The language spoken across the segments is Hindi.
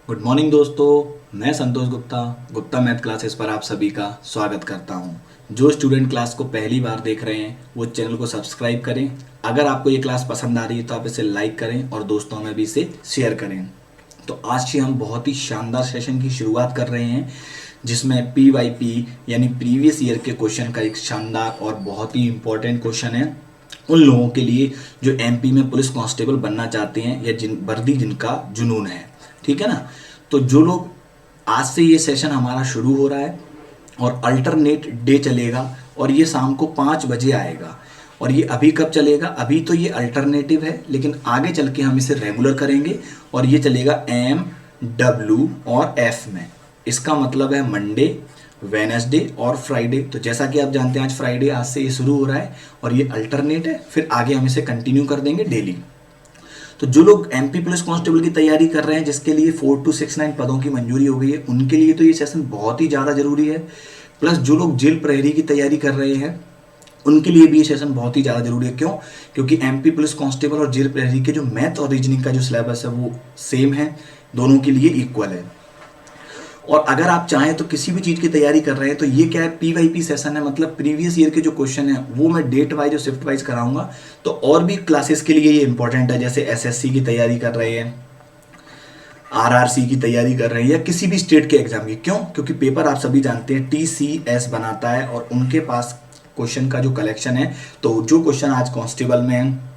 गुड मॉर्निंग दोस्तों, मैं संतोष गुप्ता मैथ क्लासेस पर आप सभी का स्वागत करता हूं। जो स्टूडेंट क्लास को पहली बार देख रहे हैं वो चैनल को सब्सक्राइब करें। अगर आपको ये क्लास पसंद आ रही है तो आप इसे लाइक करें और दोस्तों में भी इसे शेयर करें। तो आज से हम बहुत ही शानदार सेशन की शुरुआत कर रहे हैं जिसमें PYP यानी प्रीवियस ईयर के क्वेश्चन का एक शानदार और बहुत ही इम्पोर्टेंट क्वेश्चन है उन लोगों के लिए जो MP में पुलिस कांस्टेबल बनना चाहते हैं या वर्दी जिनका जुनून है। ठीक है ना। तो जो लोग आज से ये सेशन हमारा शुरू हो रहा है और अल्टरनेट डे चलेगा और ये शाम को 5 बजे आएगा। और ये अभी कब चलेगा? अभी तो ये अल्टरनेटिव है लेकिन आगे चल के हम इसे रेगुलर करेंगे और ये चलेगा MW और F में। इसका मतलब है मंडे, वेडनेसडे और फ्राइडे। तो जैसा कि आप जानते हैं आज फ्राइडे, आज से ये शुरू हो रहा है और ये अल्टरनेट है, फिर आगे हम इसे कंटिन्यू कर देंगे डेली। तो जो लोग MP पुलिस कांस्टेबल की तैयारी कर रहे हैं जिसके लिए 4269 पदों की मंजूरी हो गई है उनके लिए तो ये सेशन बहुत ही ज़्यादा जरूरी है। प्लस जो लोग जेल प्रहरी की तैयारी कर रहे हैं उनके लिए भी ये सेशन बहुत ही ज़्यादा जरूरी है। क्यों? क्योंकि MP पुलिस कांस्टेबल और जेल प्रहरी के जो मैथ और रीजनिंग का जो सिलेबस है वो सेम है, दोनों के लिए इक्वल है। और अगर आप चाहें तो किसी भी चीज़ की तैयारी कर रहे हैं तो ये क्या है, PYP सेशन है, मतलब प्रीवियस ईयर के जो क्वेश्चन है वो मैं डेट वाइज और शिफ्ट वाइज कराऊंगा। तो और भी क्लासेस के लिए ये इंपॉर्टेंट है, जैसे SSC की तैयारी कर रहे हैं, RRC की तैयारी कर रहे हैं या किसी भी स्टेट के एग्जाम की। क्यों? क्योंकि पेपर आप सभी जानते हैं TCS बनाता है और उनके पास क्वेश्चन का जो कलेक्शन है, तो जो क्वेश्चन आज कांस्टेबल में है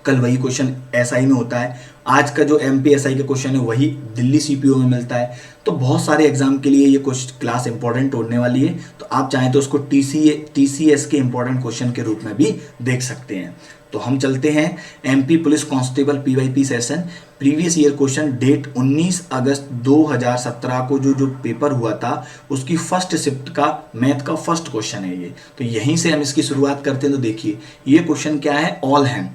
कल वही क्वेश्चन SI में होता है, आज का जो MP SI का क्वेश्चन है वही दिल्ली CPO में मिलता है। तो बहुत सारे एग्जाम के लिए ये क्लास इंपॉर्टेंट होने वाली है। तो आप चाहें तो उसको TCS के इंपॉर्टेंट क्वेश्चन के रूप में भी देख सकते हैं। तो हम चलते हैं MP police constable PYP session previous year question date 19 अगस्त 2017 को जो पेपर हुआ था उसकी फर्स्ट शिफ्ट का मैथ का फर्स्ट क्वेश्चन है ये। तो यहीं से हम इसकी शुरुआत करते हैं। तो देखिए ये क्वेश्चन क्या है, ऑल हैंड,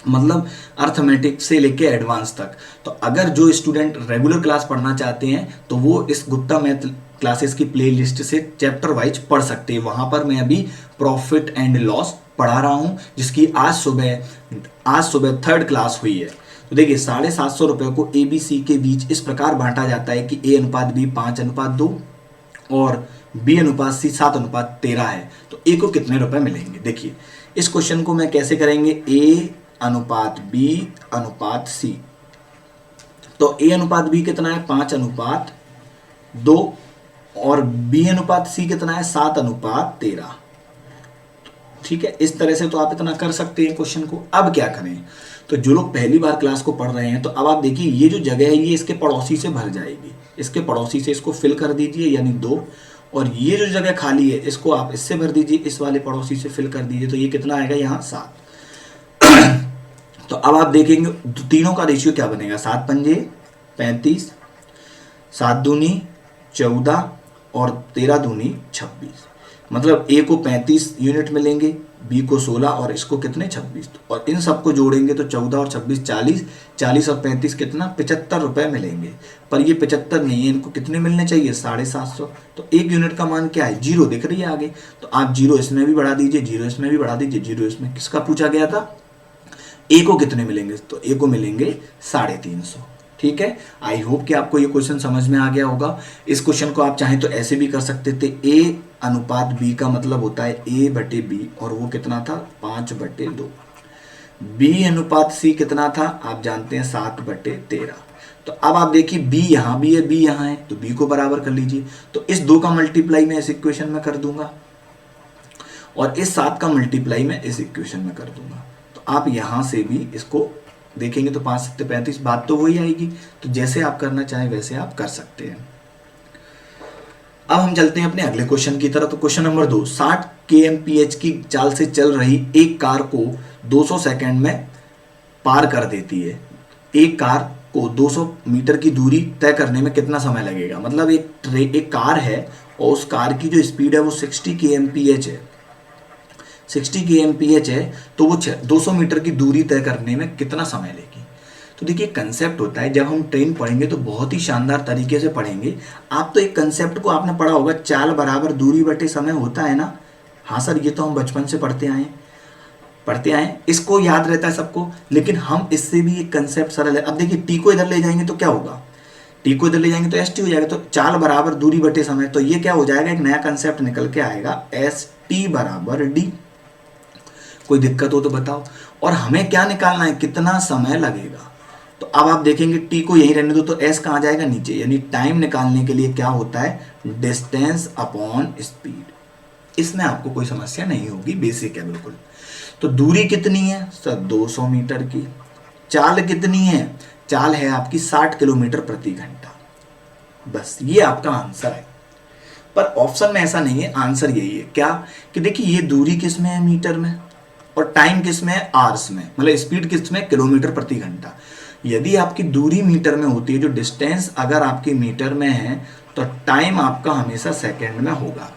मतलब अर्थमेटिक से लेके एडवांस तक। तो अगर जो स्टूडेंट रेगुलर क्लास पढ़ना चाहते हैं तो वो इस गुप्ता मैथ क्लासेस की प्लेलिस्ट से चैप्टर वाइज पढ़ सकते हैं। वहां पर मैं अभी प्रॉफिट एंड लॉस पढ़ा रहा हूं जिसकी आज सुबह 3rd क्लास हुई है। तो देखिए 750 रुपये को ABC के बीच इस प्रकार बांटा जाता है कि A/B 5/2 और B/C 7/13 है। तो A को कितने रुपए मिलेंगे? देखिए इस क्वेश्चन को मैं कैसे करेंगे, A/B/C। तो A/B कितना है, 5/2 और B/C कितना है, 7/13। ठीक है, इस तरह से तो आप इतना कर सकते हैं क्वेश्चन को। अब क्या करें, तो जो लोग पहली बार क्लास को पढ़ रहे हैं तो अब आप देखिए ये जो जगह है ये इसके पड़ोसी से भर जाएगी, इसके पड़ोसी से इसको फिल कर दीजिए यानी 2, और ये जो जगह खाली है इसको आप इससे भर दीजिए, इस वाले पड़ोसी से फिल कर दीजिए। तो ये कितना आएगा यहाँ 7। तो अब आप देखेंगे तीनों का रेशियो क्या बनेगा, 7×5 = 35, 7×2 = 14 और 13×2 = 26। मतलब A को 35 यूनिट मिलेंगे, B को 16 और इसको कितने 26। और इन सबको जोड़ेंगे तो 14 और 26 40, 40 और 35 कितना 75 रुपए मिलेंगे। पर ये 75 नहीं है, इनको कितने मिलने चाहिए, 750। तो 1 यूनिट का मान क्या है, 0 दिख रही है आगे। तो आप 0 इसमें भी बढ़ा दीजिए, 0 इसमें भी बढ़ा दीजिए, 0 इसमें। किसका पूछा गया था, A को कितने मिलेंगे, तो A को मिलेंगे 350। ठीक है, आई होप कि आपको ये क्वेश्चन समझ में आ गया होगा। इस क्वेश्चन को आप चाहें तो ऐसे भी कर सकते थे, A/B का मतलब होता है A/B और वो कितना था 5/2। B/C कितना था आप जानते हैं 7/13। तो अब आप देखिए B यहाँ भी है, B यहाँ है, तो B को बराबर कर लीजिए। तो इस 2 का मल्टीप्लाई मैं इस इक्वेशन में कर दूंगा और इस 7 का मल्टीप्लाई मैं इस इक्वेशन में कर दूंगा। तो आप यहां से भी इसको देखेंगे तो 5 7 35, बात तो वही आएगी। तो जैसे आप करना चाहें वैसे आप कर सकते हैं। अब हम चलते हैं अपने अगले क्वेश्चन की तरफ। तो क्वेश्चन नंबर 2, 60 kmph की चाल से चल रही एक कार को 200 सेकंड में पार कर देती है। एक कार को 200 मीटर की दूरी तय करने में कितना समय लगेगा? मतलब एक कार है और उस कार की जो स्पीड है वो 60 kmph है, 60 kmph है। तो वो 200 मीटर की दूरी तय करने में कितना समय लेगी? तो देखिए कंसेप्ट होता है, जब हम ट्रेन पढ़ेंगे तो बहुत ही शानदार तरीके से पढ़ेंगे। आप तो एक कंसेप्ट को आपने पढ़ा होगा, चाल बराबर दूरी बटे समय होता है ना। हाँ सर, ये तो हम बचपन से पढ़ते आए, इसको याद रहता है सबको। लेकिन हम इससे भी एक कंसेप्ट सरल है। अब देखिए टी को इधर ले जाएंगे तो क्या होगा, टी को इधर ले जाएंगे तो एस टी हो जाएगा, तो चाल बराबर दूरी बटे समय, तो ये क्या हो जाएगा, एक नया कंसेप्ट निकल के आएगा, एस टी बराबर डी। कोई दिक्कत हो तो बताओ। और हमें क्या निकालना है, कितना समय लगेगा। तो अब आप देखेंगे टी को यहीं रहने दो, तो एस कहाँ जाएगा, नीचे, यानी टाइम निकालने के लिए क्या होता है, डिस्टेंस अपॉन स्पीड। इसमें आपको कोई समस्या नहीं होगी, बेसिक है बिल्कुल। तो दूरी कितनी है सर, 200 मीटर की। चाल कितनी है, चाल है आपकी 60 किलोमीटर प्रति घंटा। बस ये आपका आंसर है। पर ऑप्शन में ऐसा नहीं है, आंसर यही है क्या, कि देखिए ये दूरी किस में है, मीटर में, और टाइम किस में है, आवर्स में, मतलब स्पीड किस में, किलोमीटर प्रति घंटा। यदि आपकी दूरी मीटर में होती है, जो डिस्टेंस अगर आपकी मीटर में है, तो टाइम आपका हमेशा सेकंड में होगा,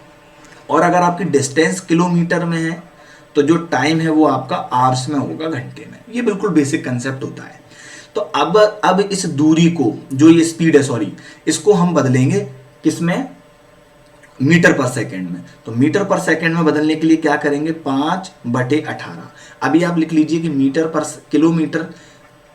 और अगर आपकी डिस्टेंस किलोमीटर में है तो जो टाइम है वो आपका आवर्स में होगा, घंटे में। ये बिल्कुल बेसिक कंसेप्ट होता है। तो अब इस दूरी को, जो ये स्पीड है सॉरी, इसको हम बदलेंगे किसमें, मीटर पर सेकंड में। तो मीटर पर सेकंड में बदलने के लिए क्या करेंगे, 5/18। अभी आप लिख लीजिए कि मीटर पर किलोमीटर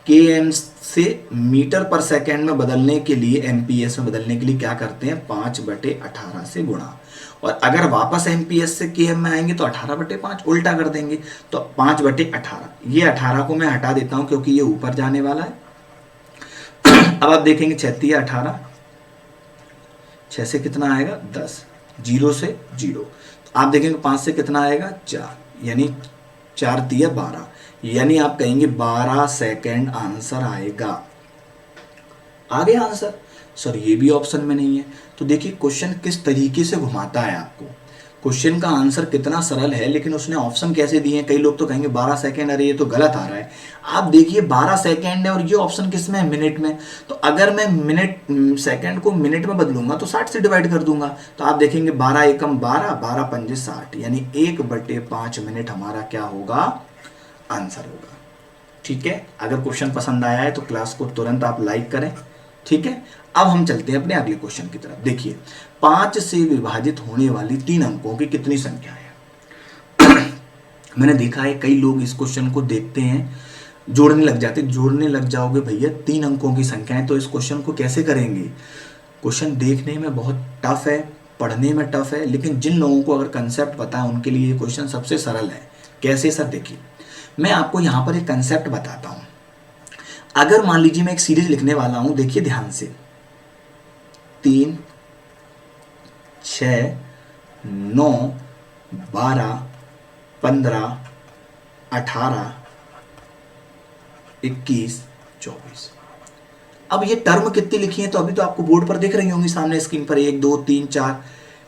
के एम से मीटर पर सेकंड में बदलने के लिए, एमपीएस में बदलने के लिए क्या करते हैं, 5/18 से गुणा। और अगर वापस एमपीएस से केएम में आएंगे तो 18/5 उल्टा कर देंगे, तो 5/18। ये 18 को मैं हटा देता हूं क्योंकि ये ऊपर जाने वाला है। अब आप देखेंगे 6 18, 6 से कितना आएगा, 10, 0 से 0। आप देखेंगे 5 से कितना आएगा, 4, यानी 4 तिया 12, यानी आप कहेंगे 12 सेकेंड आंसर आएगा। आ गया आंसर। सर ये भी ऑप्शन में नहीं है। तो देखिए क्वेश्चन किस तरीके से घुमाता है आपको। क्वेश्चन का आंसर कितना सरल है, लेकिन उसने ऑप्शन कैसे दिए हैं। कई लोग तो कहेंगे 12 सेकेंड, अरे ये तो गलत आ रहा है। आप देखिए 12 सेकेंड है और ये ऑप्शन किस में है, मिनट में। तो अगर मैं मिनट सेकेंड को मिनट में बदलूंगा तो 60 से डिवाइड कर दूंगा। तो आप देखेंगे 12 एकम 12, 12 पंजे 60, यानी 1/5 मिनट हमारा क्या होगा, आंसर होगा। ठीक है, अगर क्वेश्चन पसंद आया है तो क्लास को तुरंत आप लाइक करें। ठीक है, अब हम चलते हैं अपने अगले क्वेश्चन की तरफ। देखिए 5 से विभाजित होने वाली 3 अंकों की कितनी संख्या है। मैंने देखा है कई लोग इस क्वेश्चन को देखते हैं, जोड़ने लग जाते। जोड़ने लग जाओगे भैया, 3 अंकों की संख्या है, तो इस क्वेश्चन को कैसे करेंगे। क्वेश्चन देखने में बहुत टफ है, पढ़ने में टफ है, लेकिन जिन लोगों को अगर कंसेप्ट पता है उनके लिए ये क्वेश्चन सबसे सरल है। कैसे सर, देखिए मैं आपको यहाँ पर एक कंसेप्ट बताता हूँ। अगर मान लीजिए मैं एक सीरीज लिखने वाला हूँ, देखिए ध्यान से, 3, 6, 9, 12, 15, 18, 21, 24। अब ये टर्म कितनी लिखी है, तो अभी तो आपको बोर्ड पर दिख रही होंगी सामने स्क्रीन पर, 1 2 3 4।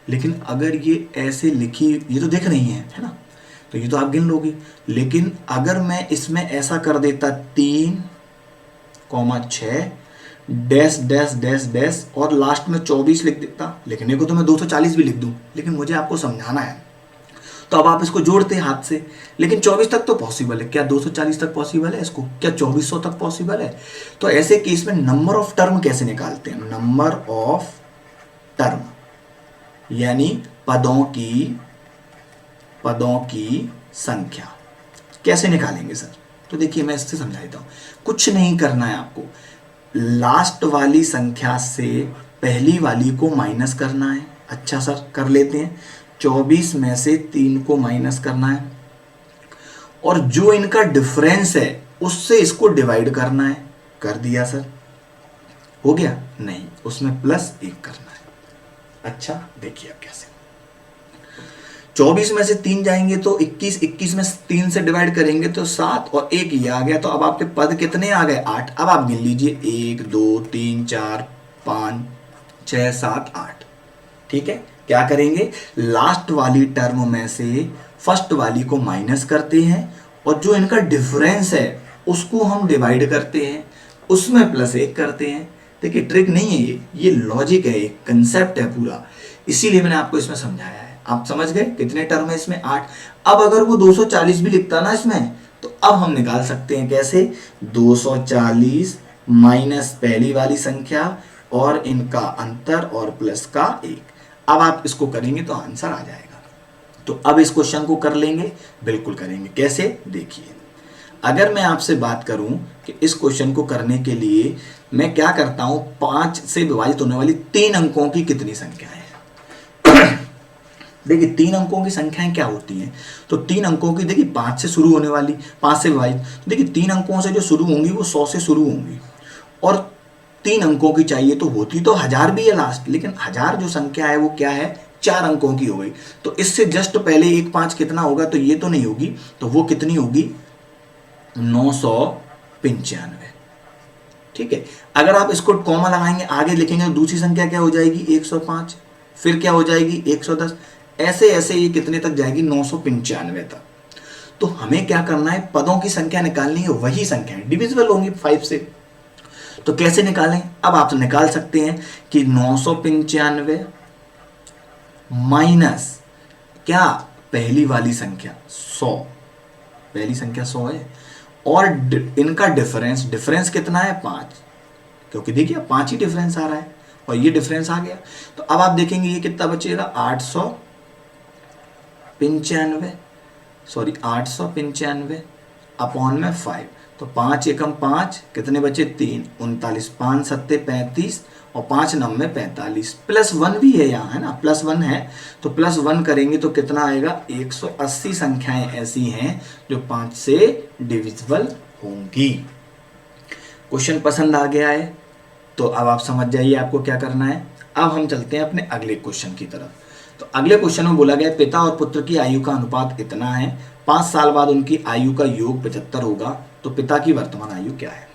लेकिन अगर ये ऐसे लिखी, ये तो दिख रही है ना, तो ये तो आप गिन लोगे। लेकिन अगर मैं इसमें ऐसा कर देता 3, 6, डैश डैश डैश डैश और लास्ट में 24 लिख देता। लिखने को तो मैं 240 भी लिख दूं, लेकिन मुझे आपको समझाना है, तो अब आप इसको जोड़ते हाथ से। लेकिन 24 तक तो पॉसिबल है, क्या 240 तक पॉसिबल है इसको, क्या 2400 तक पॉसिबल है। तो ऐसे केस में नंबर ऑफ टर्म कैसे निकालते हैं, नंबर ऑफ टर्म यानी पदों की संख्या कैसे निकालेंगे सर। तो देखिए मैं इससे समझा देता हूं। कुछ नहीं करना है आपको, लास्ट वाली संख्या से पहली वाली को माइनस करना है। अच्छा सर, कर लेते हैं। 24 में से 3 को माइनस करना है, और जो इनका डिफरेंस है उससे इसको डिवाइड करना है। कर दिया सर, हो गया, नहीं उसमें +1 करना है। अच्छा देखिए अब कैसे, 24 में से 3 जाएंगे तो 21, 21 में 3 से डिवाइड करेंगे तो 7 और 1 ये आ गया। तो अब आपके पद कितने आ गए, 8। अब आप गिन लीजिए 1 2 3 4 5 6 7 8। ठीक है, क्या करेंगे, लास्ट वाली टर्म में से फर्स्ट वाली को माइनस करते हैं, और जो इनका डिफरेंस है उसको हम डिवाइड करते हैं, उसमें +1 करते हैं। देखिए ट्रिक नहीं है ये लॉजिक है, एक कंसेप्ट है पूरा, इसीलिए मैंने आपको इसमें समझाया है। आप समझ गए कितने टर्म है इसमें, 8। अब अगर वो 240 भी लिखता ना इसमें, तो अब हम निकाल सकते हैं कैसे, 240 माइनस पहली वाली संख्या और इनका अंतर और प्लस का 1। अब आप इसको करेंगे तो आंसर आ जाएगा। तो अब इस क्वेश्चन को कर लेंगे, बिल्कुल करेंगे। कैसे, देखिए अगर मैं आपसे बात करूं कि इस क्वेश्चन को करने के लिए मैं क्या करता हूं, 5 से विभाजित होने वाली 3 अंकों की कितनी संख्या है। देखिए 3 अंकों की संख्याएं क्या होती हैं, तो 3 अंकों की देखिए 5 से शुरू होने वाली, 5 से विभाजित, तो देखिए 3 अंकों से जो शुरू होंगी वो 100 से शुरू होंगी, और 3 अंकों की चाहिए तो होती तो 1000 भी है लास्ट, लेकिन 1000 जो संख्या है वो क्या है, 4 अंकों की हो गई। तो इससे जस्ट पहले एक 5 कितना होगा, तो ये तो नहीं होगी, तो वो कितनी होगी, 995। ठीक है, अगर आप इसको कॉमा लगाएंगे आगे लिखेंगे तो दूसरी संख्या क्या हो जाएगी, 105, फिर क्या हो जाएगी 110, ऐसे ऐसे ये कितने तक जाएगी, 995 तक। तो हमें क्या करना है, पदों की संख्या निकालनी है, वही संख्या डिविजिबल होंगी 5 से। तो कैसे निकालें, अब आप निकाल सकते हैं कि 995 माइनस क्या, पहली वाली संख्या 100, पहली संख्या 100 है, और इनका डिफरेंस कितना है, 5, क्योंकि देखिए 5 ही डिफरेंस आ रहा है और ये डिफरेंस आ गया। तो अब आप देखेंगे ये कितना बचेगा, 895 अपॉन में 5, तो 5 एकम 5 कितने बचे, 3, 39, 5 सत्ते 35 और 5 नब्बे 45, प्लस 1 भी है यहाँ, है ना, प्लस 1 है, तो प्लस 1 करेंगे तो कितना आएगा, 180 संख्याएं ऐसी हैं जो 5 से डिविजिबल होंगी। क्वेश्चन पसंद आ गया है तो अब आप समझ जाइए आपको क्या करना है। अब हम चलते हैं अपने अगले क्वेश्चन की तरफ। तो अगले क्वेश्चन में बोला गया पिता और पुत्र की आयु का अनुपात इतना है, 5 साल बाद उनकी आयु का योग 75 होगा, तो पिता की वर्तमान आयु क्या है।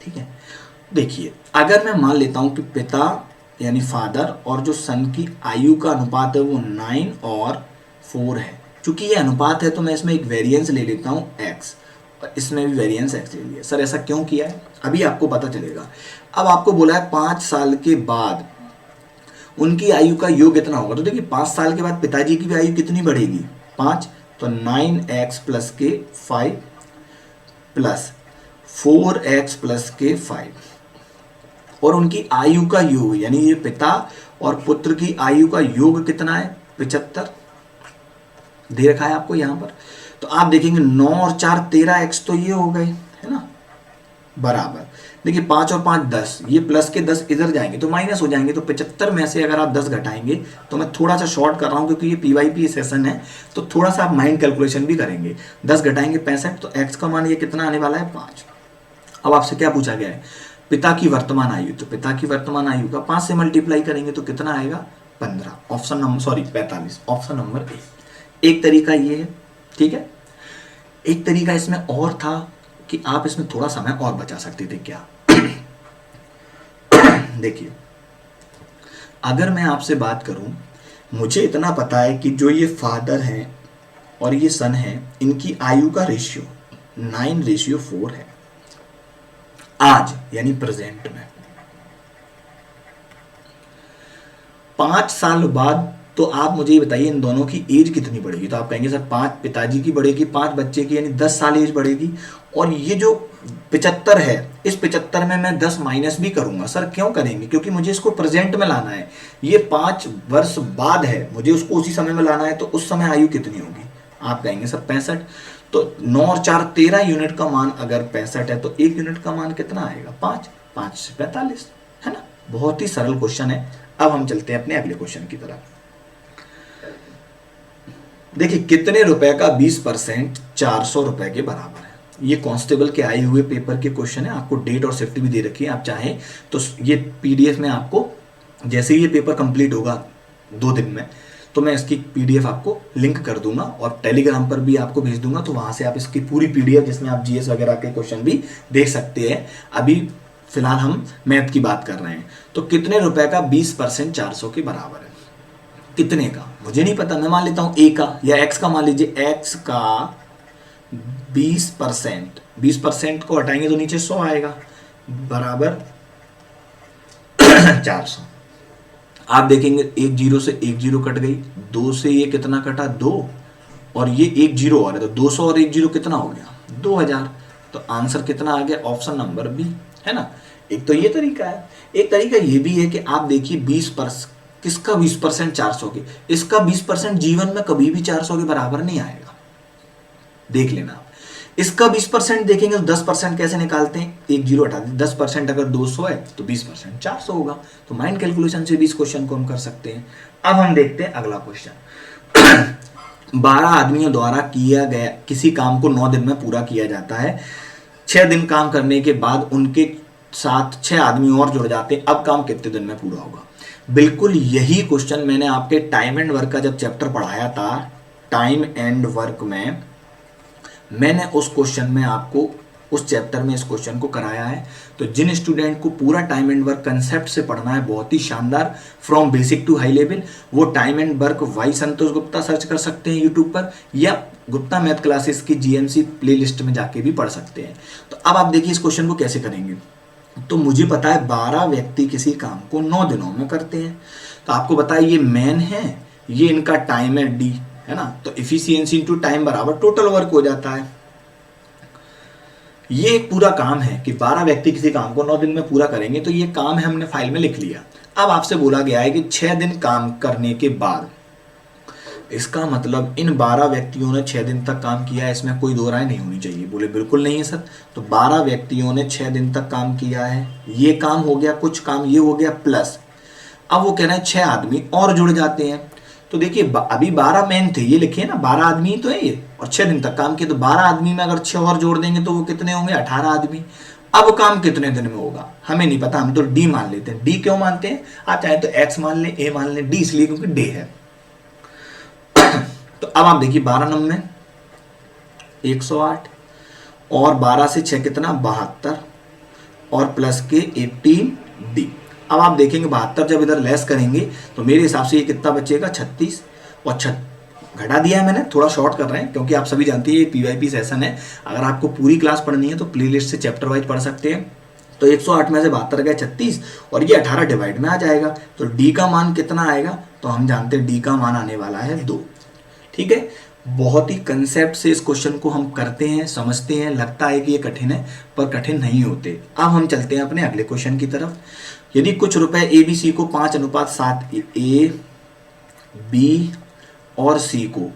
ठीक है, देखिए अगर मैं मान लेता हूं कि पिता यानी फादर और जो सन की आयु का अनुपात है वो 9 और 4 है, चूंकि ये अनुपात है तो मैं इसमें एक वेरिएंस ले लेता हूं x, और इसमें भी वेरिएंस x ले लिया। सर ऐसा क्यों किया है, अभी आपको पता चलेगा। अब आपको बोला है 5 साल के बाद उनकी आयु का योग कितना होगा, तो देखिए 5 साल के बाद पिताजी की भी आयु कितनी बढ़ेगी, 5, तो 9x प्लस के 5 प्लस 4x प्लस के 5, और उनकी आयु का योग यानी ये पिता और पुत्र की आयु का योग कितना है, 75 दे रखा है आपको यहां पर। तो आप देखेंगे 9 और 4 13x, तो ये हो गए, है ना, बराबर। देखिए 5 और 5 10, ये प्लस के 10 इधर जाएंगे तो माइनस हो जाएंगे, तो 75 में से अगर आप 10 घटाएंगे, तो मैं थोड़ा सा शॉर्ट कर रहा हूं क्योंकि ये PYP सेशन है, तो थोड़ा सा आप माइंड कैलकुलेशन भी करेंगे। 10 घटाएंगे 65, तो x का मान ये कितना आने वाला है, 5। अब आपसे क्या पूछा गया है, पिता की वर्तमान आयु, तो पिता की वर्तमान आयु का 5 से मल्टीप्लाई करेंगे तो कितना आएगा, 15, option number 45, option number A. एक तरीका ये है, ठीक है। एक तरीका इसमें और था कि आप इसमें थोड़ा समय और बचा सकते थे। क्या देखिए अगर मैं आपसे बात करूं, मुझे इतना पता है कि जो ये फादर हैं और ये सन है, इनकी आयु का रेशियो 9:4 है आज यानी प्रेजेंट में। 5 साल बाद तो आप मुझे ये बताइए इन दोनों की एज कितनी बढ़ेगी, तो आप कहेंगे सर 5 पिताजी की बढ़ेगी, 5 बच्चे की, यानी 10 साल एज बढ़ेगी, और ये जो 75 है, इस 75 में मैं 10 माइनस भी करूंगा। सर क्यों करेंगे, क्योंकि मुझे इसको प्रेजेंट में लाना है, ये 5 वर्ष बाद है, मुझे उसको उसी समय में लाना है, तो उस समय आयु कितनी होगी, आप कहेंगे सर 65, तो 9 और 4 13 यूनिट का मान अगर 65 है तो 1 यूनिट का मान कितना आएगा, 5, 5 से 45, है ना। बहुत ही सरल क्वेश्चन है। अब हम चलते हैं अपने अगले क्वेश्चन की तरफ। देखिए कितने रुपए का 20% 400 रुपए के बराबर है। ये कांस्टेबल के आए हुए पेपर के क्वेश्चन है, आपको डेट और शिफ्ट भी दे रखी है। आप चाहें तो ये PDF में आपको जैसे ही ये पेपर कंप्लीट होगा 2 दिन में, तो मैं इसकी PDF आपको लिंक कर दूंगा और टेलीग्राम पर भी आपको भेज दूंगा, तो वहां से आप इसकी पूरी PDF जिसमें आप GS वगैरह के क्वेश्चन भी देख सकते हैं। अभी फिलहाल हम मैथ की बात कर रहे हैं। तो कितने रुपए का 20% 400 के बराबर है, कितने का मुझे नहीं पता, मैं मान लेता हूं A का या X का, मान लीजिए X का 20%, 20% को हटाएंगे तो नीचे 100 आएगा, बराबर 400। आप देखेंगे 1 0 से 1 0 कट गई, 2 से ये कितना कटा, 2, और ये 1 0 और है, तो 200 और 1 0 कितना हो गया, 2000। तो आंसर कितना आ गया, ऑप्शन नंबर बी, है ना। एक तो ये तरीका है, एक तरीका ये भी है कि आप देखिए 20%, किसका 20% 400 के, इसका 20% जीवन में कभी भी 400 के बराबर नहीं आएगा, देख लेना आप। इसका 20% देखेंगे तो 10% कैसे निकालते हैं, एक जीरो हटा दें, 10% अगर 200 है तो 20% 400 होगा। तो माइंड कैलकुलेशन से भी इस क्वेश्चन को हम कर सकते हैं। अब हम देखते हैं अगला क्वेश्चन। 12 आदमियों द्वारा किया गया किसी काम को 9 दिन में पूरा किया जाता है। 6 दिन काम करने के बाद उनके साथ 6 आदमी और जुड़ जाते हैं, अब काम कितने दिन में पूरा होगा। बिल्कुल यही क्वेश्चन मैंने आपके टाइम एंड वर्क का जब चैप्टर पढ़ाया था, टाइम एंड वर्क में मैंने उस क्वेश्चन में आपको उस चैप्टर में इस क्वेश्चन को कराया है। तो जिन स्टूडेंट को पूरा टाइम एंड वर्क कंसेप्ट से पढ़ना है, बहुत ही शानदार from basic to high level, वो time and work by Santosh Gupta search कर सकते हैं यूट्यूब पर, या गुप्ता मैथ क्लासेस की जीएमसी प्लेलिस्ट में जाके भी पढ़ सकते हैं। तो अब आप देखिए इस क्वेश्चन को कैसे करेंगे। तो मुझे पता है 12 व्यक्ति किसी काम को 9 दिनों में करते हैं। तो आपको पता है ये मैन है, ये इनका टाइम है डी, है ना। तो इफिशियंसी इनटू टाइम बराबर टोटल वर्क हो जाता है। ये एक पूरा काम है कि 12 व्यक्ति किसी काम को 9 दिन में पूरा करेंगे। तो ये काम है, हमने फाइल में लिख लिया। अब आपसे बोला गया है कि 6 दिन काम करने के बाद, इसका मतलब इन 12 व्यक्तियों ने 6 दिन तक काम किया है, इसमें कोई दो राय नहीं होनी चाहिए। बोले बिल्कुल नहीं है सर। तो 12 व्यक्तियों ने 6 दिन तक काम किया है, ये काम हो गया, कुछ काम ये हो गया, प्लस अब वो कह रहे हैं 6 आदमी और जुड़ जाते हैं। तो देखिए अभी 12 मैन थे, ये लिखिए ना, 12 आदमी तो है ये, और 6 दिन तक काम किया। तो 12 आदमी में अगर 6 और जोड़ देंगे तो वो कितने होंगे, 18 आदमी। अब काम कितने दिन में होगा हमें नहीं पता, हम तो डी मान लेते हैं। डी क्यों मानते हैं, आप चाहे तो एक्स मान लें, ए मान लें, डी इसलिए क्योंकि डे है। तो अब आप देखिए 12 नंबर में 108 और 12 से 6 कितना 72 और प्लस के 18 डी। अब आप देखेंगे 72 जब इधर लेस करेंगे तो मेरे हिसाब से ये कितना बचेगा 36, और घटा दिया है मैंने, थोड़ा शॉर्ट कर रहे हैं क्योंकि आप सभी जानते हैं ये पीवाईपी सेशन है। अगर आपको पूरी क्लास पढ़नी है तो प्लेलिस्ट से चैप्टर वाइज पढ़ सकते हैं। तो 108 में से 72 गया 36 और ये 18 डिवाइड में आ जाएगा। तो डी का मान कितना आएगा, तो हम जानते हैं डी का मान आने वाला है 2। ठीक है, बहुत ही कंसेप्ट से इस क्वेश्चन को हम करते हैं, समझते हैं, लगता है कि ये कठिन है पर कठिन नहीं होते। अब हम चलते हैं अपने अगले क्वेश्चन की तरफ। यदि कुछ रुपए ए बी सी को 5:7 ए बी और सी को,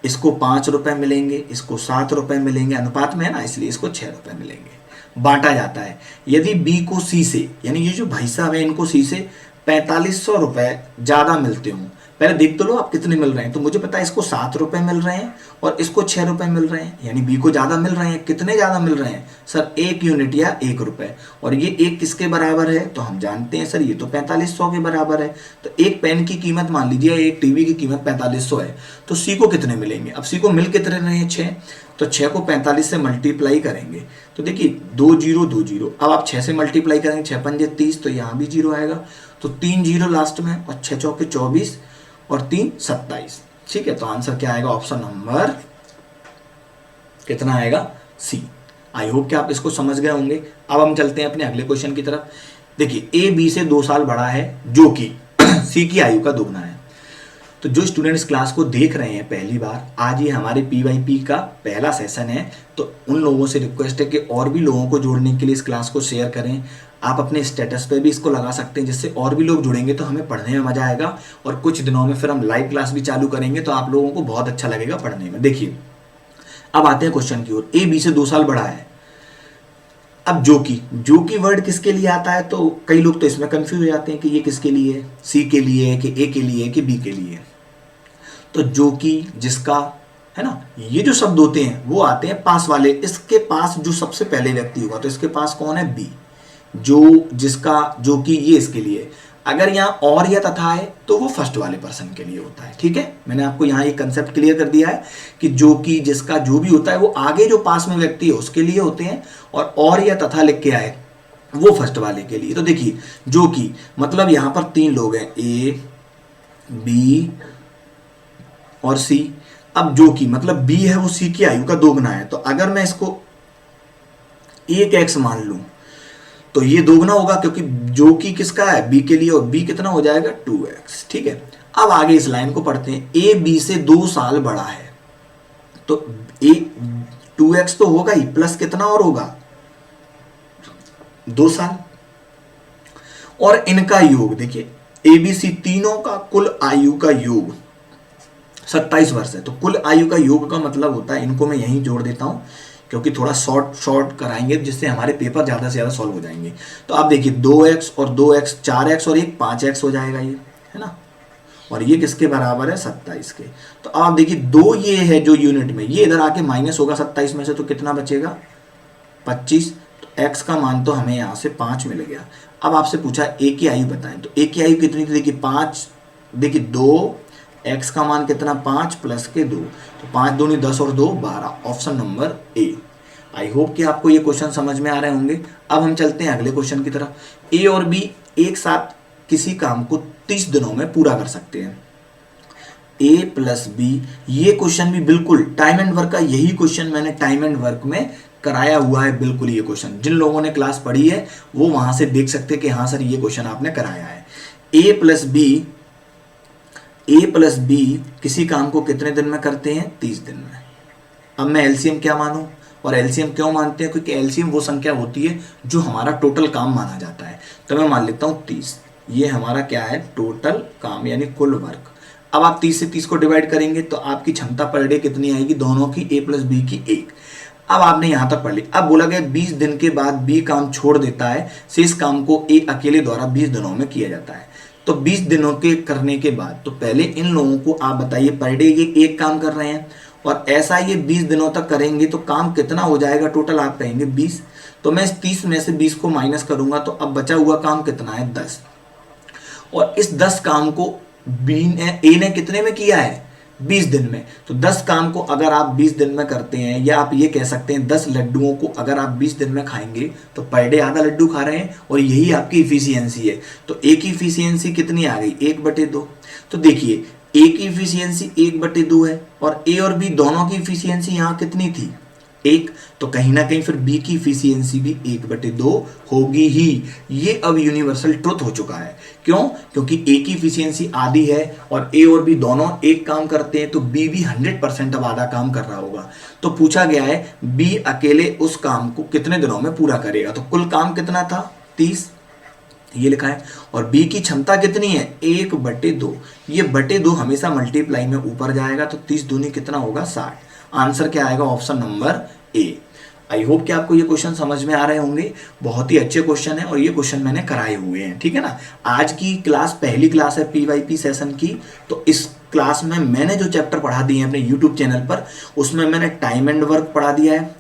इसको 5 रुपए मिलेंगे, इसको 7 रुपए मिलेंगे, अनुपात में है ना इसलिए इसको 6 रुपए मिलेंगे, बांटा जाता है। यदि बी को सी से, यानी ये जो भाई साहब है इनको सी से 4500 रुपए ज्यादा मिलते हों, पहले देख तो लो आप कितने मिल रहे हैं। तो मुझे पता है इसको 7 रुपए मिल रहे हैं और इसको 6 रुपए मिल रहे हैं, यानी बी को ज्यादा मिल रहे हैं। कितने ज्यादा मिल रहे हैं सर, 1 यूनिट या 1 रुपए। और ये 1 किसके बराबर है, तो हम जानते हैं सर ये तो 4500 के बराबर है। तो एक पेन की कीमत मान लीजिए, एक टीवी की कीमत 4500 है, तो सी को कितने मिलेंगे। अब सी को मिल कितने रहे हैं 6, तो 6 को 45 से मल्टीप्लाई करेंगे तो देखिए 2 0 2 0। अब आप 6 से मल्टीप्लाई करेंगे, 6 पंजे 30, तो यहाँ भी 0 आएगा, तो 3 0 लास्ट में, और 6 चौके 24 और 3 27। ठीक है, तो आंसर क्या आएगा, ऑप्शन नंबर कितना आएगा, सी। आई होप कि आप इसको समझ गए होंगे। अब हम चलते हैं अपने अगले क्वेश्चन की तरफ। देखिए ए बी से 2 साल बड़ा है, जो कि सी की आयु का दोगुना है। तो जो स्टूडेंट इस क्लास को देख रहे हैं पहली बार, आज ये हमारे पीवाईपी का पहला सेशन है, तो उन लोगों से रिक्वेस्ट है कि और भी लोगों को जोड़ने के लिए इस क्लास को शेयर करें। आप अपने स्टेटस पे भी इसको लगा सकते हैं, जिससे और भी लोग जुड़ेंगे तो हमें पढ़ने में मजा आएगा। और कुछ दिनों में फिर हम लाइव क्लास भी चालू करेंगे, तो आप लोगों को बहुत अच्छा लगेगा पढ़ने में। देखिए अब आते हैं क्वेश्चन की ओर। ए बी से 2 साल बड़ा है। अब जो की वर्ड किसके लिए आता है, तो कई लोग तो इसमें कंफ्यूज हो जाते हैं कि ये किसके लिए है, सी के लिए है कि ए के लिए है कि बी के लिए है। तो जो कि, जिसका, है ना, ये जो शब्द होते हैं वो आते हैं पास वाले। इसके पास जो सबसे पहले व्यक्ति होगा, तो इसके पास कौन है, बी। जो, जिसका, जो कि, ये इसके लिए। अगर यहाँ और या तथा है तो वो फर्स्ट वाले पर्सन के लिए होता है। ठीक है, मैंने आपको यहाँ ये कंसेप्ट क्लियर कर दिया है कि जो कि, जिसका, जो भी होता है वो आगे जो पास में व्यक्ति है उसके लिए होते हैं, और या तथा लिख के आए वो फर्स्ट वाले के लिए। तो देखिए जो कि मतलब यहाँ पर 3 लोग हैं, ए बी और सी। अब जो कि मतलब बी है वो सी की आयु का दोगुना है। तो अगर मैं इसको 1x मान लूं तो ये दोगुना होगा, क्योंकि जो कि किसका है, बी के लिए, और बी कितना हो जाएगा 2x। ठीक है, अब आगे इस लाइन को पढ़ते हैं। ए बी से 2 साल बड़ा है, तो ए 2x तो होगा ही, प्लस कितना और होगा 2 साल, और इनका योग देखिए ए बी सी तीनों का कुल आयु का योग 27 वर्ष है। तो कुल आयु का योग का मतलब होता है, इनको मैं यहीं जोड़ देता हूं, क्योंकि थोड़ा शॉर्ट कराएंगे जिससे हमारे पेपर ज़्यादा से ज़्यादा सॉल्व हो जाएंगे। तो आप देखिए 2x और 2x 4x और एक 5x हो जाएगा ये, है ना, और ये किसके बराबर है 27 के। तो आप देखिए 2 ये है जो यूनिट में, ये इधर आके माइनस होगा 27 में से, तो कितना बचेगा 25। तो x का मान तो हमें यहाँ से 5 मिल गया। अब आपसे पूछा a की आयु बताएं, तो a की आयु कितनी थी, देखिए 5, देखिए 2, x का मान कितना 5 प्लस के 2, तो 5 दूनी 10 और 2 12, option number A. I hope कि आपको ये क्वेश्चन समझ में आ रहे होंगे। अब हम चलते हैं अगले क्वेश्चन की तरफ। ए और बी एक साथ किसी काम को 30 दिनों में पूरा कर सकते हैं। ए प्लस बी, ये क्वेश्चन भी बिल्कुल टाइम एंड वर्क का, यही क्वेश्चन मैंने टाइम एंड वर्क में कराया हुआ है बिल्कुल। ये क्वेश्चन जिन लोगों ने क्लास पढ़ी है वो वहां से देख सकते हैं कि हाँ सर ये क्वेश्चन आपने कराया है। ए प्लस बी किसी काम को कितने दिन में करते हैं, 30 दिन में। अब मैं एलसीएम क्या मानूं, और एलसीएम क्यों मानते हैं, क्योंकि एलसीएम वो संख्या होती है जो हमारा टोटल काम माना जाता है। तो मैं मान लेता हूँ 30, ये हमारा क्या है, टोटल काम यानी कुल वर्क। अब आप 30 से 30 को डिवाइड करेंगे तो आपकी क्षमता पर डे कितनी आएगी, दोनों की, ए प्लस बी की 1। अब आपने यहां तक पढ़ लिया। अब बोला गया 20 दिन के बाद बी काम छोड़ देता है, शेष काम को ए अकेले द्वारा 20 दिनों में किया जाता है। तो 20 दिनों के करने के बाद, तो पहले इन लोगों को आप बताइए पर डे ये एक काम कर रहे हैं, और ऐसा ये 20 दिनों तक करेंगे तो काम कितना हो जाएगा टोटल, आप कहेंगे 20। तो मैं इस 30 में से 20 को माइनस करूंगा, तो अब बचा हुआ काम कितना है, 10। और इस 10 काम को ए ने कितने में किया है, 20 दिन में। तो 10 काम को अगर आप 20 दिन में करते हैं, या आप ये कह सकते हैं 10 लड्डुओं को अगर आप 20 दिन में खाएंगे तो पर डे आधा लड्डू खा रहे हैं, और यही आपकी इफिशियंसी है। तो ए की इफिशियंसी कितनी आ गई, 1/2। तो देखिए ए की इफिशियंसी 1/2 है, और ए और बी दोनों की इफिशियंसी यहाँ कितनी थी, 1। तो कहीं ना कहीं फिर बी की इफिशियंसी भी 1/2 होगी ही। ये अब यूनिवर्सल ट्रुथ हो चुका है। क्यों, क्योंकि ए की इफिशियंसी आधी है और ए और बी दोनों एक काम करते हैं, तो बी भी 100% अब आधा काम कर रहा होगा। तो पूछा गया है बी अकेले उस काम को कितने दिनों में पूरा करेगा। तो कुल काम कितना था, 30, ये लिखा है। और बी की क्षमता कितनी है, 1/2। ये /2 हमेशा मल्टीप्लाई में ऊपर जाएगा, तो 30 दूनी कितना होगा, 60। आंसर क्या आएगा, option number A. I hope कि आपको ये क्वेश्चन समझ में आ रहे होंगे। बहुत ही अच्छे क्वेश्चन है, और ये क्वेश्चन मैंने कराए हुए हैं, ठीक है ना। आज की क्लास पहली क्लास है पीवाईपी सेशन की। तो इस क्लास में मैंने जो चैप्टर पढ़ा दिए हैं अपने यूट्यूब चैनल पर, उसमें मैंने टाइम एंड वर्क पढ़ा दिया है,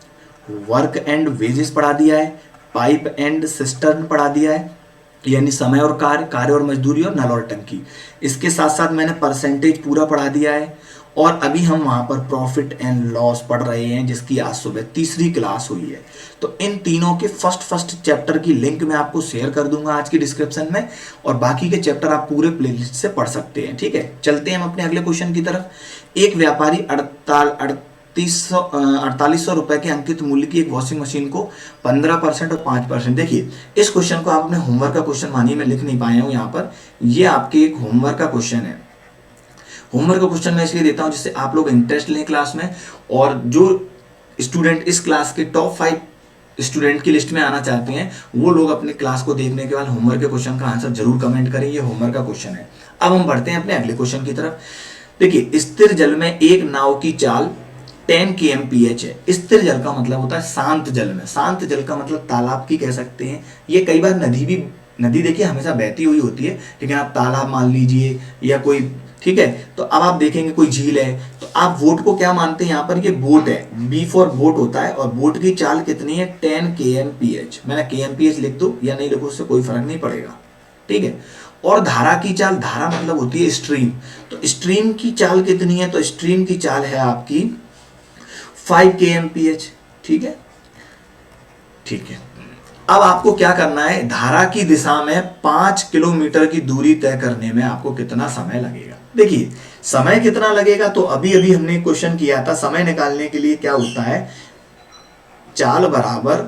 वर्क एंड वेजेस पढ़ा दिया है, पाइप एंड सिस्टर्न पढ़ा दिया है, यानी समय और कार्य और मजदूरी और नल और टंकी। इसके साथ साथ मैंने परसेंटेज पूरा पढ़ा दिया है, और अभी हम वहाँ पर प्रॉफिट एंड लॉस पढ़ रहे हैं, जिसकी आज सुबह तीसरी क्लास हुई है। तो इन तीनों के फर्स्ट चैप्टर की लिंक मैं आपको शेयर कर दूंगा आज की डिस्क्रिप्शन में, और बाकी के चैप्टर आप पूरे प्लेलिस्ट से पढ़ सकते हैं, ठीक है। चलते हैं हम अपने अगले क्वेश्चन की तरफ। एक व्यापारी 4800 रुपए के अंकित मूल्य की एक वॉशिंग मशीन को 15% और 5%, देखिए इस क्वेश्चन को आपने होमवर्क का क्वेश्चन मानिए, मैं लिख नहीं पाया हूँ यहाँ पर, ये आपके एक होमवर्क का क्वेश्चन है। होमवर्क का क्वेश्चन मैं इसलिए देता हूं जिससे आप लोग इंटरेस्ट लें क्लास में, और जो स्टूडेंट इस क्लास के टॉप 5 स्टूडेंट की लिस्ट में आना चाहते हैं वो लोग अपने क्लास को देखने के बाद होमवर्क के क्वेश्चन का आंसर जरूर कमेंट करें। ये होमवर्क का क्वेश्चन है। अब हम बढ़ते हैं अपने अगले क्वेश्चन की तरफ। देखिए स्थिर जल में एक नाव की चाल 10 kmph है। स्थिर जल का मतलब होता है शांत जल में, शांत जल का मतलब तालाब की कह सकते हैं, ये कई बार नदी देखिए हमेशा बहती हुई होती है, लेकिन आप तालाब मान लीजिए या कोई, ठीक है। तो अब आप देखेंगे कोई झील है, तो आप बोट को क्या मानते हैं, यहाँ पर ये बोट है, बी फॉर बोट होता है, और बोट की चाल कितनी है 10 kmph। मैंने kmph लिख दो या नहीं लिखो उससे कोई फर्क नहीं पड़ेगा, ठीक है। और धारा की चाल, धारा मतलब होती है स्ट्रीम, तो स्ट्रीम की चाल कितनी है, तो स्ट्रीम की चाल है आपकी 5 kmph, ठीक है, ठीक है। अब आपको क्या करना है, धारा की दिशा में 5 किलोमीटर की दूरी तय करने में आपको कितना समय लगेगा। देखिए समय कितना लगेगा, तो अभी हमने क्वेश्चन किया था, समय निकालने के लिए क्या होता है, चाल बराबर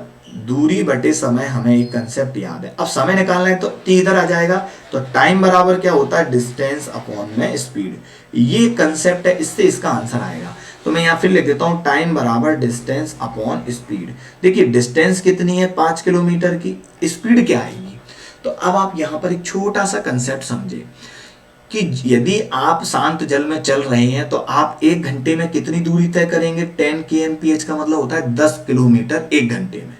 दूरी बटे समय, हमें एक कंसेप्ट याद है। अब समय निकालना है तो टी इधर आ जाएगा, तो टाइम बराबर क्या होता है, डिस्टेंस अपॉन में स्पीड, ये कंसेप्ट है, इससे इसका आंसर आएगा। तो मैं यहाँ फिर लिख देता हूँ टाइम बराबर डिस्टेंस अपॉन स्पीड। देखिए डिस्टेंस कितनी है 5 किलोमीटर की, स्पीड क्या आएगी। तो अब आप यहाँ पर एक छोटा सा कंसेप्ट समझे, कि यदि आप शांत जल में चल रहे हैं तो आप 1 घंटे में कितनी दूरी तय करेंगे। 10 kmph का मतलब होता है 10 किलोमीटर 1 घंटे में।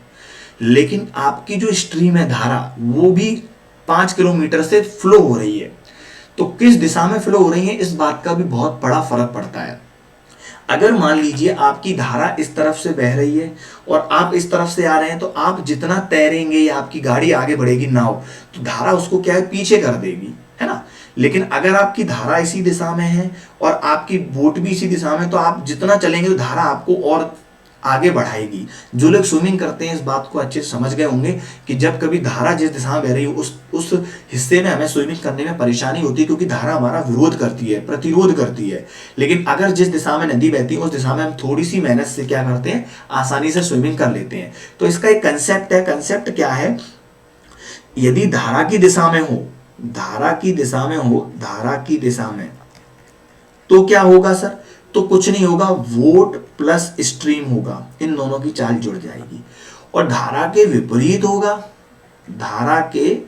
लेकिन आपकी जो स्ट्रीम है धारा वो भी 5 किलोमीटर से फ्लो हो रही है, तो किस दिशा में फ्लो हो रही है इस बात का भी बहुत बड़ा फर्क पड़ता है। अगर मान लीजिए आपकी धारा इस तरफ से बह रही है और आप इस तरफ से आ रहे हैं, तो आप जितना तैरेंगे या आपकी गाड़ी आगे बढ़ेगी नाव, तो धारा उसको क्या है पीछे कर देगी, है ना। लेकिन अगर आपकी धारा इसी दिशा में है और आपकी बोट भी इसी दिशा में, तो आप जितना चलेंगे तो धारा आपको और आगे बढ़ाएगी। जो लोग स्विमिंग करते हैं इस बात को अच्छे से समझ गए होंगे कि जब कभी धारा जिस दिशा में बह रही है उस हिस्से में हमें स्विमिंग करने में परेशानी होती है, क्योंकि धारा हमारा विरोध करती है, प्रतिरोध करती है। लेकिन अगर जिस दिशा में नदी बहती है उस दिशा में हम थोड़ी सी मेहनत से क्या करते हैं, आसानी से स्विमिंग कर लेते हैं। तो इसका एक कंसेप्ट है। कंसेप्ट क्या है, यदि धारा की दिशा में हो, धारा की दिशा में हो, धारा की दिशा में, तो क्या होगा सर, तो कुछ नहीं होगा, वोट प्लस स्ट्रीम होगा, इन दोनों की चाल जुड़ जाएगी। और धारा के विपरीत होगा, धारा के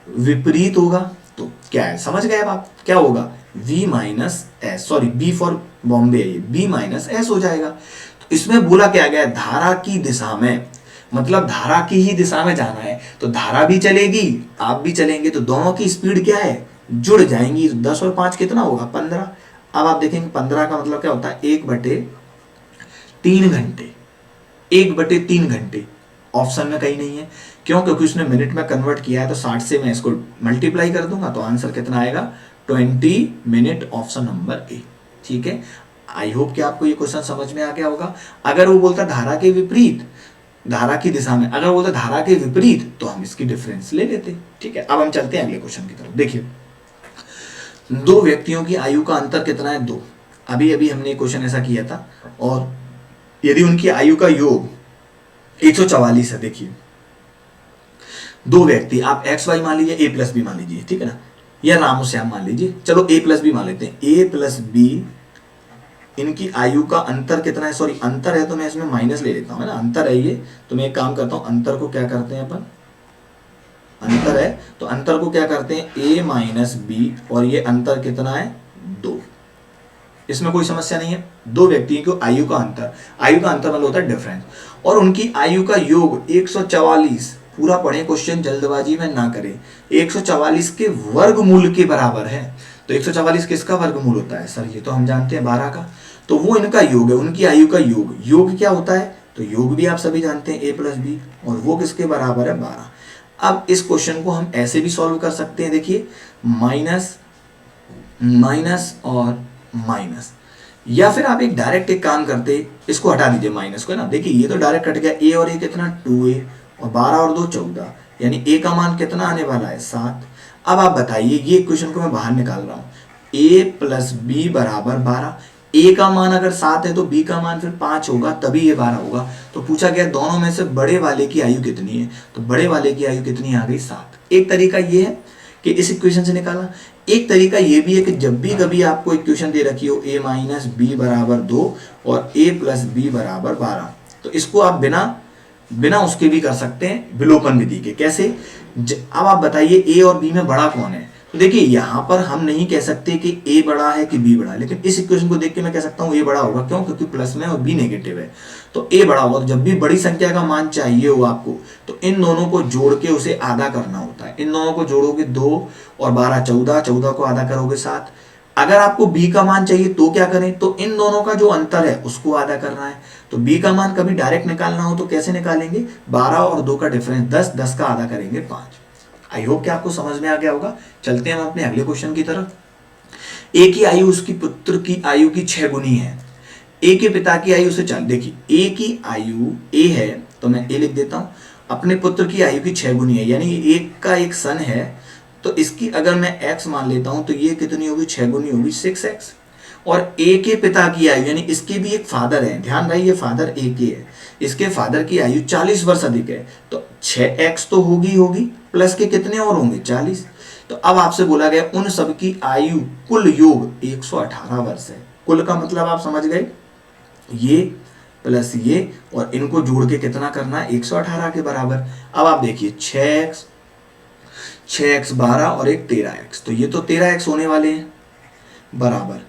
विपरीत होगा तो क्या है, समझ गए अब आप, क्या होगा, V minus S, sorry B for Bombay है, ये B माइनस एस हो जाएगा। तो इसमें बोला क्या गया, धारा की दिशा में, मतलब धारा की ही दिशा में जाना है, तो धारा भी चलेगी आप भी चलेंगे, तो दोनों की स्पीड क्या है, जुड़ जाएंगी। 10 और 5 कितना होगा, 15। अब आप देखेंगे 15 का मतलब क्या होता है, 1/3 घंटे, 1/3 घंटे। ऑप्शन में कहीं नहीं है, क्यों, क्योंकि उसने मिनट में कन्वर्ट किया है, तो 60 से मैं इसको मल्टीप्लाई कर दूंगा तो आंसर कितना आएगा, 20 मिनट, ऑप्शन नंबर ए। ठीक है, आई होप कि आपको ये क्वेश्चन समझ में आ गया होगा। अगर वो बोलता धारा के विपरीत, धारा की दिशा में, अगर बोलता धारा के विपरीत, तो हम इसकी डिफरेंस ले लेते। ठीक है, अब हम चलते हैं अगले क्वेश्चन की तरफ। देखिए, दो व्यक्तियों की आयु का अंतर कितना है, 2। अभी अभी हमने क्वेश्चन ऐसा किया था, और यदि उनकी आयु का योग 144 है। देखिए, दो व्यक्ति, आप एक्स वाई मान लीजिए, ए प्लस बी मान लीजिए, ठीक है ना, या रामो श्याम मान लीजिए, चलो ए प्लस बी मान लेते हैं। ए प्लस बी, इनकी आयु का अंतर कितना है, सॉरी अंतर है तो मैं इसमें माइनस ले लेता हूँ, है ना, अंतर है ये, तो मैं एक काम करता हूँ, अंतर को क्या करते हैं अपन, अंतर है तो अंतर को क्या करते हैं, a माइनस बी, और ये अंतर कितना है, 2। इसमें कोई समस्या नहीं है। दो व्यक्तियों को आयु का अंतर, आयु का अंतर मतलब होता है डिफरेंस, और उनकी आयु का योग 144, पूरा पढ़े क्वेश्चन, जल्दबाजी में ना करें, 144 के वर्गमूल के बराबर है। तो 144 किसका वर्गमूल होता है सर, ये तो हम जानते हैं 12 का, तो वो इनका योग है, उनकी आयु का योग। योग क्या होता है, तो योग भी आप सभी जानते हैं, a प्लस बी, और वो किसके बराबर है, 12। अब इस क्वेश्चन को हम ऐसे भी सॉल्व कर सकते हैं, देखिए, माइनस माइनस और माइनस, या फिर आप एक डायरेक्ट एक काम करते, इसको हटा दीजिए माइनस को, है ना, देखिए ये तो डायरेक्ट कट गया, a और a कितना, 2a, और 12 और 2 14, यानी a का मान कितना आने वाला है, 7। अब आप बताइए, ये क्वेश्चन को मैं बाहर निकाल रहा हूँ, a प्लस बी बराबर 12, a का मान अगर 7 है तो b का मान फिर 5 होगा, तभी ये 12 होगा। तो पूछा गया दोनों में से बड़े वाले की आयु कितनी है, तो बड़े वाले की आयु कितनी आ गई, 7। एक तरीका ये है कि इस इक्वेशन से निकाला। एक तरीका ये भी है कि जब भी कभी आपको इक्वेशन दे रखी हो a माइनस बी बराबर 2 और a प्लस बी बराबर 12, तो इसको आप बिना उसके भी कर सकते हैं, विलोपन विधि के। कैसे, अब आप बताइए a और b में बड़ा कौन है, तो देखिए यहाँ पर हम नहीं कह सकते कि a बड़ा है कि b बड़ा है, लेकिन इस इक्वेशन को देख के मैं कह सकता हूँ a बड़ा होगा, क्यों, क्योंकि प्लस में और b नेगेटिव है, तो a बड़ा होगा। तो जब भी बड़ी संख्या का मान चाहिए हो आपको, तो इन दोनों को जोड़ के उसे आधा करना होता है। इन दोनों को जोड़ोगे 2 और 12 14, 14 को आधा करोगे 7। अगर आपको b का मान चाहिए तो क्या करें, तो इन दोनों का जो अंतर है उसको आधा करना है। तो b का मान कभी डायरेक्ट निकालना हो तो कैसे निकालेंगे, 12 और 2 का डिफरेंस 10, 10 का आधा करेंगे 5। आई होप कि आपको समझ में आ गया होगा। चलते हैं हम अपने अगले क्वेश्चन की तरफ। ए की आयु उसकी पुत्र की आयु की 6 गुनी है, ए के पिता की आयु से 4। देखिए, ए की आयु ए है तो मैं ए लिख देता हूं, अपने पुत्र की आयु की 6 गुनी है, यानी एक का एक सन है, तो इसकी अगर मैं x मान लेता हूं तो ये कितनी होगी, 6 गुनी होगी 6x। और ए के पिता की आयु, यानी इसके भी एक फादर है, ध्यान रहे ये फादर ए के है, इसके फादर की आयु 40 वर्ष अधिक है, तो 6x तो होगी, प्लस के कितने और होंगे, 40। तो अब आपसे बोला गया उन सब की आयु कुल योग 118 वर्ष है। कुल का मतलब आप समझ गए, ये प्लस ये, और इनको जोड़ के कितना करना है, 118 के बराबर। अब आप देखिए 6x 6x 12 और एक 13x, तो ये तो 13x होने वाले हैं, बराबर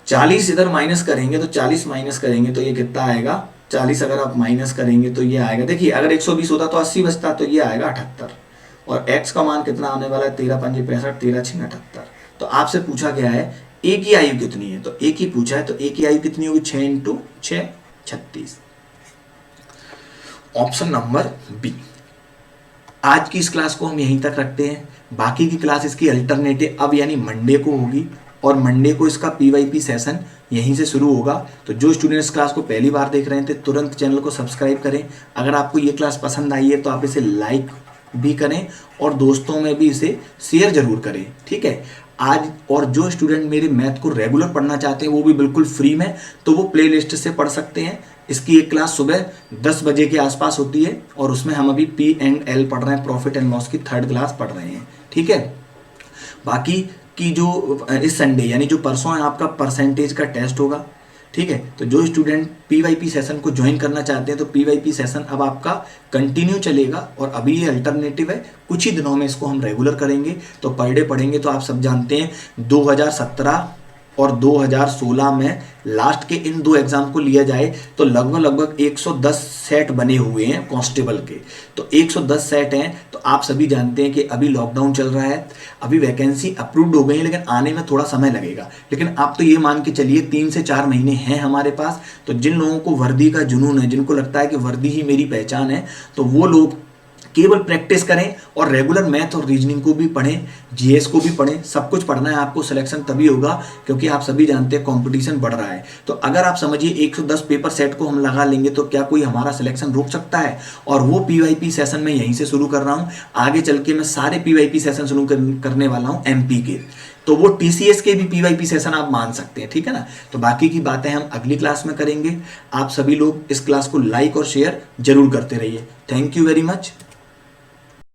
40 इधर माइनस करेंगे तो 40 माइनस करेंगे तो ये कितना आएगा, 40 अगर आप माइनस करेंगे तो ये आएगा, देखिए अगर 120 होता तो 80 बचता, तो ये आएगा 78, और x का मान कितना आने वाला है, 13 पंजे 65, 13 6 78। तो आपसे पूछा गया है a की आयु कितनी है, तो a की पूछा है, तो a की आयु कितनी होगी, 6 × 6 36। Option number B. आज की इस क्लास को हम यहीं तक रखते हैं, बाकी की क्लास इसकी अल्टरनेटिव अब यानी मंडे को होगी, और मंडे को इसका पीवाईपी सेशन यहीं से शुरू होगा। तो जो स्टूडेंट्स क्लास को पहली बार देख रहे थे तुरंत चैनल को सब्सक्राइब करें। अगर आपको ये क्लास पसंद आई है तो आप इसे लाइक भी करें और दोस्तों में भी इसे शेयर जरूर करें, ठीक है। आज और जो स्टूडेंट मेरे मैथ को रेगुलर पढ़ना चाहते हैं वो भी बिल्कुल फ्री में, तो वो प्ले लिस्ट से पढ़ सकते हैं। इसकी एक क्लास सुबह 10 बजे के आसपास होती है और उसमें हम अभी P&L पढ़ रहे हैं, प्रॉफिट एंड लॉस की 3rd क्लास पढ़ रहे हैं, ठीक है। बाकी की जो इस संडे यानी जो परसों है आपका परसेंटेज का टेस्ट होगा, ठीक है। तो जो स्टूडेंट पीवाईपी सेशन को ज्वाइन करना चाहते हैं तो पीवाईपी सेशन अब आपका कंटिन्यू चलेगा, और अभी ये अल्टरनेटिव है, कुछ ही दिनों में इसको हम रेगुलर करेंगे। तो पर डे पढ़ेंगे, तो आप सब जानते हैं 2017 और 2016 में लास्ट के इन 2 एग्जाम को लिया जाए तो लगभग 110 सेट बने हुए हैं कांस्टेबल के। तो 110 सेट हैं, तो आप सभी जानते हैं कि अभी लॉकडाउन चल रहा है, अभी वैकेंसी अप्रूव्ड हो गई है लेकिन आने में थोड़ा समय लगेगा। लेकिन आप तो ये मान के चलिए 3 से 4 महीने हैं हमारे पास। तो जिन लोगों को वर्दी का जुनून है, जिनको लगता है कि वर्दी ही मेरी पहचान है, तो वो लोग केवल प्रैक्टिस करें और रेगुलर मैथ और रीजनिंग को भी पढ़ें, जीएस को भी पढ़ें, सब कुछ पढ़ना है आपको। सिलेक्शन तभी होगा क्योंकि आप सभी जानते हैं कंपटीशन बढ़ रहा है। तो अगर आप समझिए 110 पेपर सेट को हम लगा लेंगे तो क्या कोई हमारा सिलेक्शन रोक सकता है। और वो पीवाईपी सेशन मैं यहीं से शुरू कर रहा हूँ, आगे चल के मैं सारे पीवाईपी सेशन शुरू करने वाला हूँ एमपी के, तो वो टीसीएस के भी पीवाईपी सेशन आप मान सकते हैं, ठीक है ना। तो बाकी की बातें हम अगली क्लास में करेंगे। आप सभी लोग इस क्लास को लाइक और शेयर जरूर करते रहिए। Thank you very much.